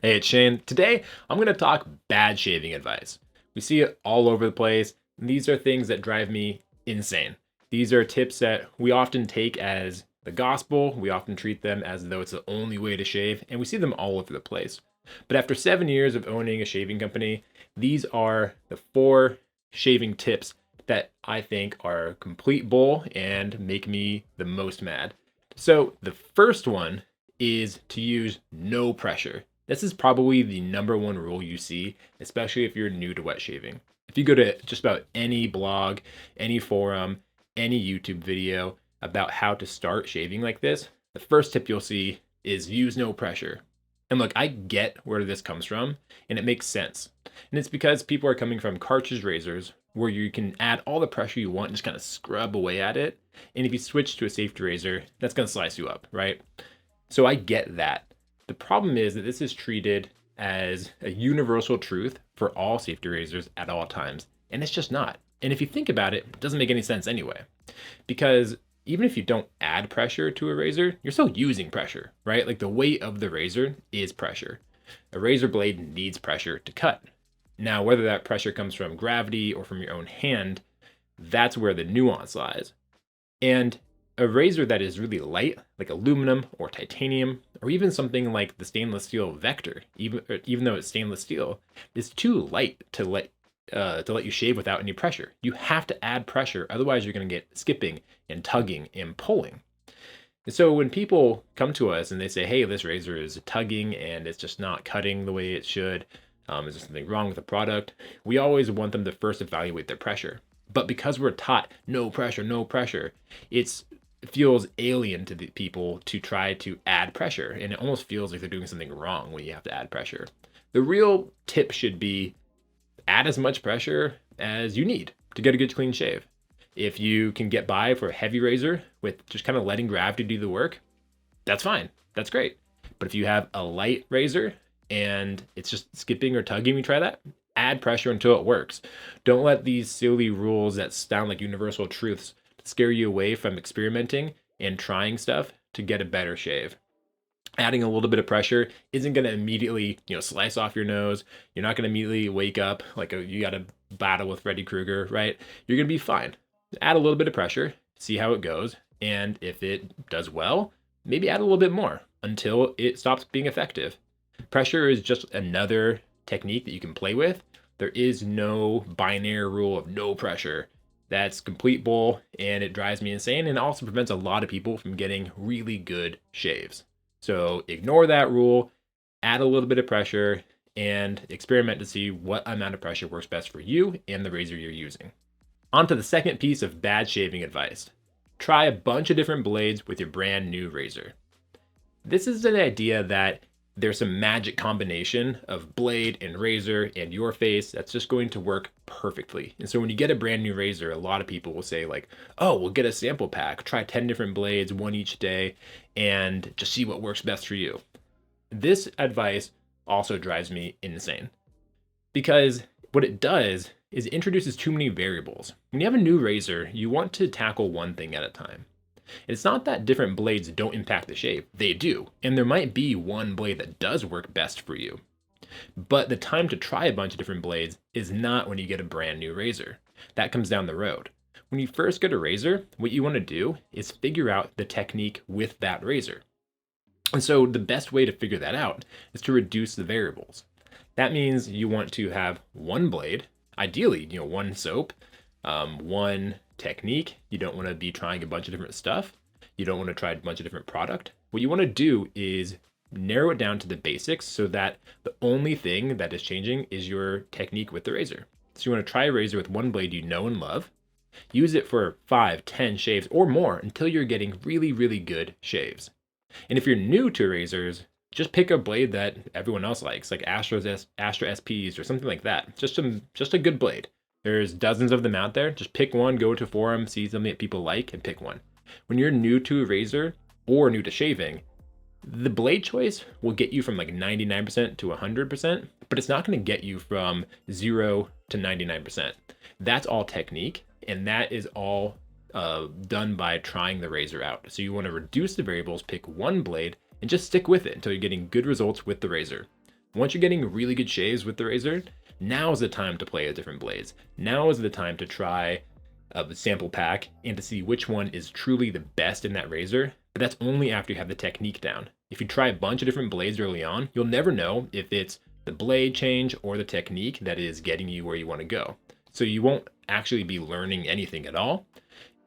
Hey, it's Shane. Today, I'm going to talk bad shaving advice. We see it all over the place. And these are things that drive me insane. These are tips that we often take as the gospel. We often treat them as though it's the only way to shave, and we see them all over the place. But after 7 years of owning a shaving company, these are the 4 shaving tips that I think are complete bull and make me the most mad. So, the first one is to use no pressure. This is probably the number one rule you see, especially if you're new to wet shaving. If you go to just about any blog, any forum, any YouTube video about how to start shaving like this, the first tip you'll see is use no pressure. And look, I get where this comes from, and it makes sense. And it's because people are coming from cartridge razors where you can add all the pressure you want and just kind of scrub away at it. And if you switch to a safety razor, that's going to slice you up, right? So I get that. The problem is that this is treated as a universal truth for all safety razors at all times, and it's just not. And if you think about it, it doesn't make any sense anyway. Because even if you don't add pressure to a razor, you're still using pressure, right? Like the weight of the razor is pressure. A razor blade needs pressure to cut. Now, whether that pressure comes from gravity or from your own hand, that's where the nuance lies. And a razor that is really light, like aluminum or titanium, or even something like the stainless steel Vector, even though it's stainless steel, is too light to let you shave without any pressure. You have to add pressure, otherwise you're going to get skipping and tugging and pulling. And so when people come to us and they say, "Hey, this razor is tugging and it's just not cutting the way it should," is there something wrong with the product? We always want them to first evaluate their pressure. But because we're taught no pressure, no pressure, it feels alien to the people to try to add pressure, and it almost feels like they're doing something wrong when you have to add pressure. The real tip should be add as much pressure as you need to get a good clean shave. If you can get by for a heavy razor with just kind of letting gravity do the work, that's fine. That's great. But if you have a light razor and it's just skipping or tugging, you try that. Add pressure until it works. Don't let these silly rules that sound like universal truths scare you away from experimenting and trying stuff to get a better shave. Adding a little bit of pressure isn't going to immediately, slice off your nose. You're not going to immediately wake up like you got to battle with Freddy Krueger, right? You're going to be fine. Add a little bit of pressure, see how it goes, and if it does well, maybe add a little bit more until it stops being effective. Pressure is just another technique that you can play with. There is no binary rule of no pressure. That's complete bull, and it drives me insane, and also prevents a lot of people from getting really good shaves. So ignore that rule, add a little bit of pressure, and experiment to see what amount of pressure works best for you and the razor you're using. On to the second piece of bad shaving advice. Try a bunch of different blades with your brand new razor. This is an idea that there's some magic combination of blade and razor and your face that's just going to work perfectly. And so when you get a brand new razor, a lot of people will say like, "Oh, we'll get a sample pack, try 10 different blades, one each day, and just see what works best for you." This advice also drives me insane because what it does is it introduces too many variables. When you have a new razor, you want to tackle one thing at a time. It's not that different blades don't impact the shave. They do. And there might be one blade that does work best for you. But the time to try a bunch of different blades is not when you get a brand new razor. That comes down the road. When you first get a razor, what you want to do is figure out the technique with that razor. And so the best way to figure that out is to reduce the variables. That means you want to have one blade, ideally, one soap, one technique. You don't want to be trying a bunch of different stuff. You don't want to try a bunch of different product. What you want to do is narrow it down to the basics so that the only thing that is changing is your technique with the razor. So you want to try a razor with one blade you know and love. Use it for 5, 10 shaves or more until you're getting really, really good shaves. And if you're new to razors, just pick a blade that everyone else likes, like Astra SPs or something like that. Just a good blade. There's dozens of them out there. Just pick one, go to a forum, see something that people like, and pick one. When you're new to a razor or new to shaving, the blade choice will get you from like 99% to 100%, but it's not going to get you from 0 to 99%. That's all technique, and that is all done by trying the razor out. So you want to reduce the variables, pick one blade, and just stick with it until you're getting good results with the razor. Once you're getting really good shaves with the razor, now is the time to play with different blades. Now is the time to try the sample pack and to see which one is truly the best in that razor. But that's only after you have the technique down. If you try a bunch of different blades early on, you'll never know if it's the blade change or the technique that is getting you where you want to go. So you won't actually be learning anything at all.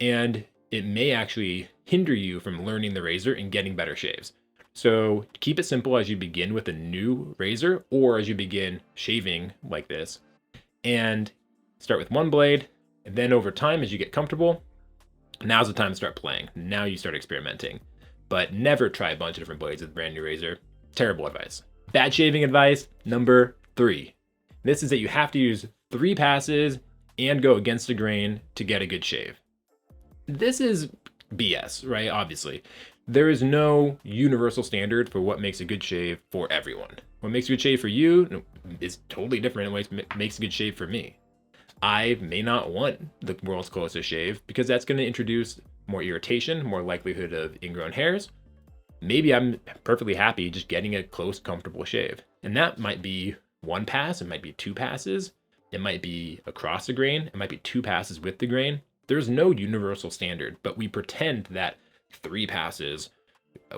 And it may actually hinder you from learning the razor and getting better shaves. So keep it simple as you begin with a new razor or as you begin shaving like this, and start with one blade. And then over time, as you get comfortable, now's the time to start playing. Now you start experimenting, but never try a bunch of different blades with a brand new razor. Terrible advice. Bad shaving advice number 3. This is that you have to use 3 passes and go against the grain to get a good shave. This is BS, right? Obviously, there is no universal standard for what makes a good shave for everyone. What makes a good shave for you is totally different than what makes a good shave for me. I may not want the world's closest shave because that's going to introduce more irritation, more likelihood of ingrown hairs. Maybe I'm perfectly happy just getting a close, comfortable shave. And that might be 1 pass, it might be 2 passes, it might be across the grain, it might be 2 passes with the grain. There's no universal standard, but we pretend that 3 passes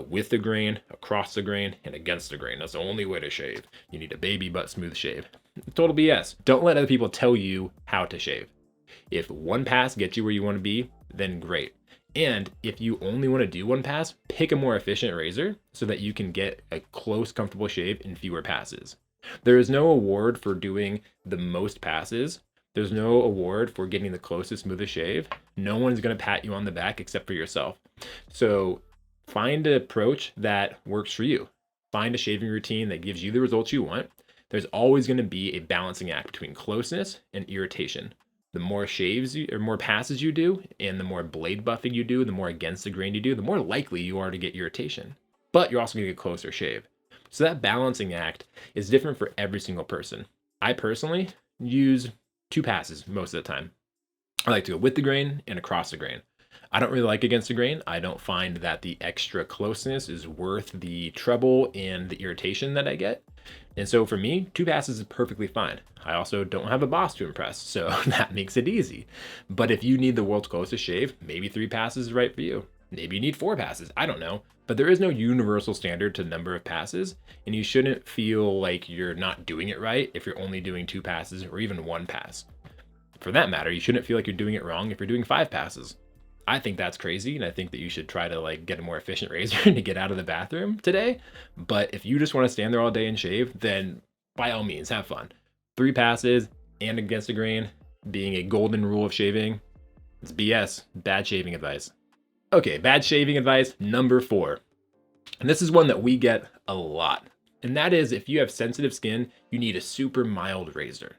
with the grain, across the grain, and against the grain. That's the only way to shave. You need a baby butt smooth shave. Total BS. Don't let other people tell you how to shave. If 1 pass gets you where you want to be, then great. And if you only want to do 1 pass, pick a more efficient razor so that you can get a close, comfortable shave in fewer passes. There is no award for doing the most passes. There's no award for getting the closest, smoothest shave. No one's going to pat you on the back except for yourself. So find an approach that works for you. Find a shaving routine that gives you the results you want. There's always going to be a balancing act between closeness and irritation. The more shaves or more passes you do, and the more blade buffing you do, the more against the grain you do, the more likely you are to get irritation. But you're also going to get a closer shave. So that balancing act is different for every single person. I personally use 2 passes most of the time. I like to go with the grain and across the grain. I don't really like against the grain. I don't find that the extra closeness is worth the trouble and the irritation that I get. And so for me, 2 passes is perfectly fine. I also don't have a boss to impress, so that makes it easy. But if you need the world's closest shave, maybe 3 passes is right for you. Maybe you need 4 passes. I don't know. But there is no universal standard to number of passes, and you shouldn't feel like you're not doing it right if you're only doing 2 passes or even 1 pass. For that matter, you shouldn't feel like you're doing it wrong if you're doing 5 passes. I think that's crazy, and I think that you should try to get a more efficient razor to get out of the bathroom today. But if you just want to stand there all day and shave, then by all means, have fun. 3 passes and against the grain being a golden rule of shaving, it's BS. Bad shaving advice. Okay, bad shaving advice number 4. And this is one that we get a lot. And that is, if you have sensitive skin, you need a super mild razor.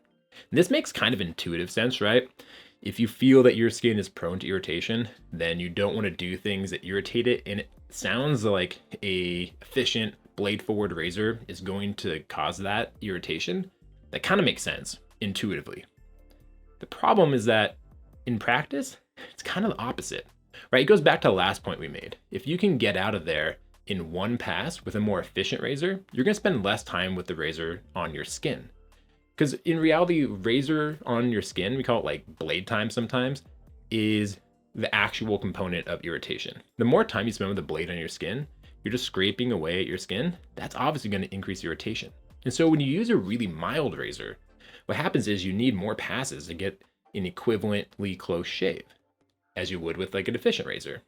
And this makes kind of intuitive sense, right? If you feel that your skin is prone to irritation, then you don't want to do things that irritate it. And it sounds like a efficient blade forward razor is going to cause that irritation. That kind of makes sense intuitively. The problem is that in practice, it's kind of the opposite, right? It goes back to the last point we made. If you can get out of there in 1 pass with a more efficient razor, you're going to spend less time with the razor on your skin. Because in reality, razor on your skin, we call it blade time sometimes, is the actual component of irritation. The more time you spend with the blade on your skin, you're just scraping away at your skin, that's obviously going to increase irritation. And so when you use a really mild razor, what happens is you need more passes to get an equivalently close shave, as you would with an efficient razor.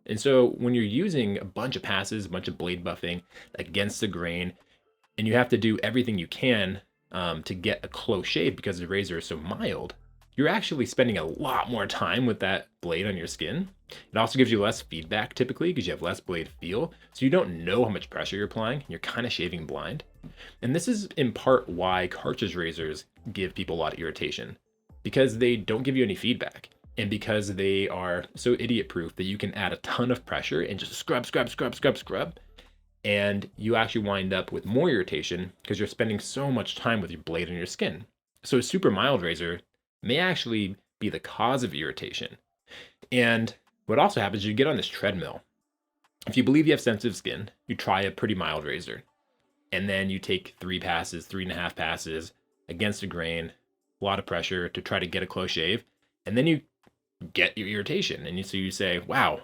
And so when you're using a bunch of passes, a bunch of blade buffing against the grain, and you have to do everything you can to get a close shave because the razor is so mild, you're actually spending a lot more time with that blade on your skin. It also gives you less feedback typically because you have less blade feel. So you don't know how much pressure you're applying. You're kind of shaving blind. And this is in part why cartridge razors give people a lot of irritation, because they don't give you any feedback. And because they are so idiot proof that you can add a ton of pressure and just scrub, scrub, scrub, scrub, scrub. And you actually wind up with more irritation because you're spending so much time with your blade on your skin. So a super mild razor may actually be the cause of irritation. And what also happens is you get on this treadmill. If you believe you have sensitive skin, you try a pretty mild razor. and then you take 3 passes, 3.5 passes against a grain, a lot of pressure to try to get a close shave, and then you get your irritation, and so you say, wow,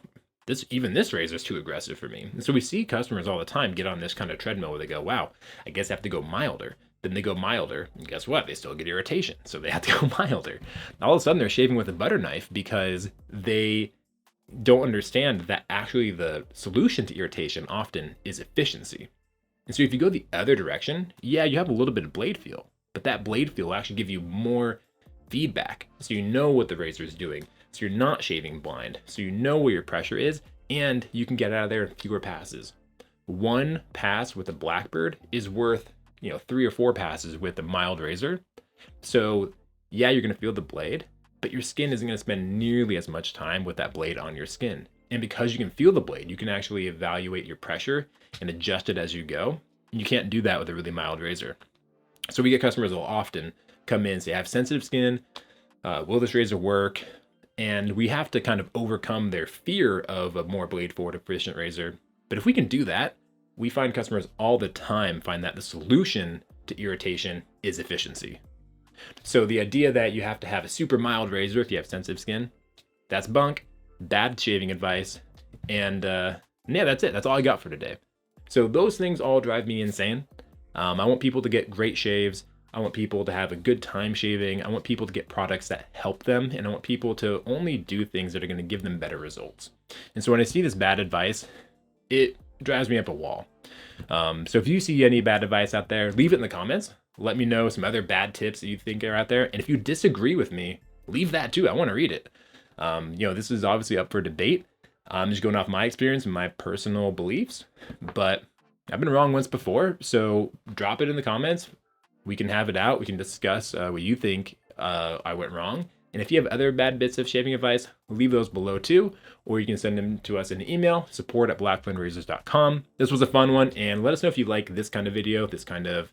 this razor is too aggressive for me. And so we see customers all the time get on this kind of treadmill where they go, wow, I guess I have to go milder. Then they go milder, and guess what? They still get irritation, so they have to go milder. All of a sudden, they're shaving with a butter knife because they don't understand that actually the solution to irritation often is efficiency. And so if you go the other direction, yeah, you have a little bit of blade feel, but that blade feel will actually give you more feedback. So you know what the razor is doing. So you're not shaving blind. So you know where your pressure is, and you can get out of there in fewer passes. 1 pass with a Blackbird is worth, 3 or 4 passes with a mild razor. So yeah, you're going to feel the blade, but your skin isn't going to spend nearly as much time with that blade on your skin. And because you can feel the blade, you can actually evaluate your pressure and adjust it as you go. You can't do that with a really mild razor. So we get customers that will often come in and say, I have sensitive skin. Will this razor work? And we have to kind of overcome their fear of a more blade forward efficient razor. But if we can do that, we find customers all the time find that the solution to irritation is efficiency. So the idea that you have to have a super mild razor if you have sensitive skin, that's bunk, bad shaving advice. And yeah, that's it. That's all I got for today. So those things all drive me insane. I want people to get great shaves. I want people to have a good time shaving. I want people to get products that help them. And I want people to only do things that are going to give them better results. And so when I see this bad advice, it drives me up a wall. So if you see any bad advice out there, leave it in the comments. Let me know some other bad tips that you think are out there. And if you disagree with me, leave that too. I want to read it. This is obviously up for debate. I'm just going off my experience and my personal beliefs, but I've been wrong once before. So drop it in the comments. We can have it out. We can discuss what you think I went wrong. And if you have other bad bits of shaving advice, leave those below too, or you can send them to us in an email, support@blackflintrazors.com. This was a fun one, and let us know if you like this kind of video, this kind of,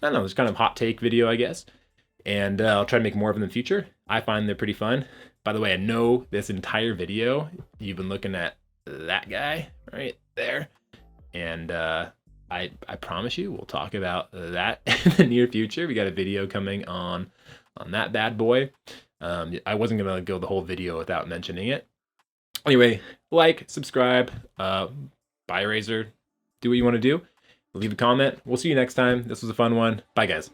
this kind of hot take video, I guess. And I'll try to make more of them in the future. I find they're pretty fun. By the way, I know this entire video, you've been looking at that guy right there. And I promise you, we'll talk about that in the near future. We got a video coming on that bad boy. I wasn't going to go the whole video without mentioning it. Anyway, like, subscribe, buy a razor, do what you want to do. Leave a comment. We'll see you next time. This was a fun one. Bye, guys.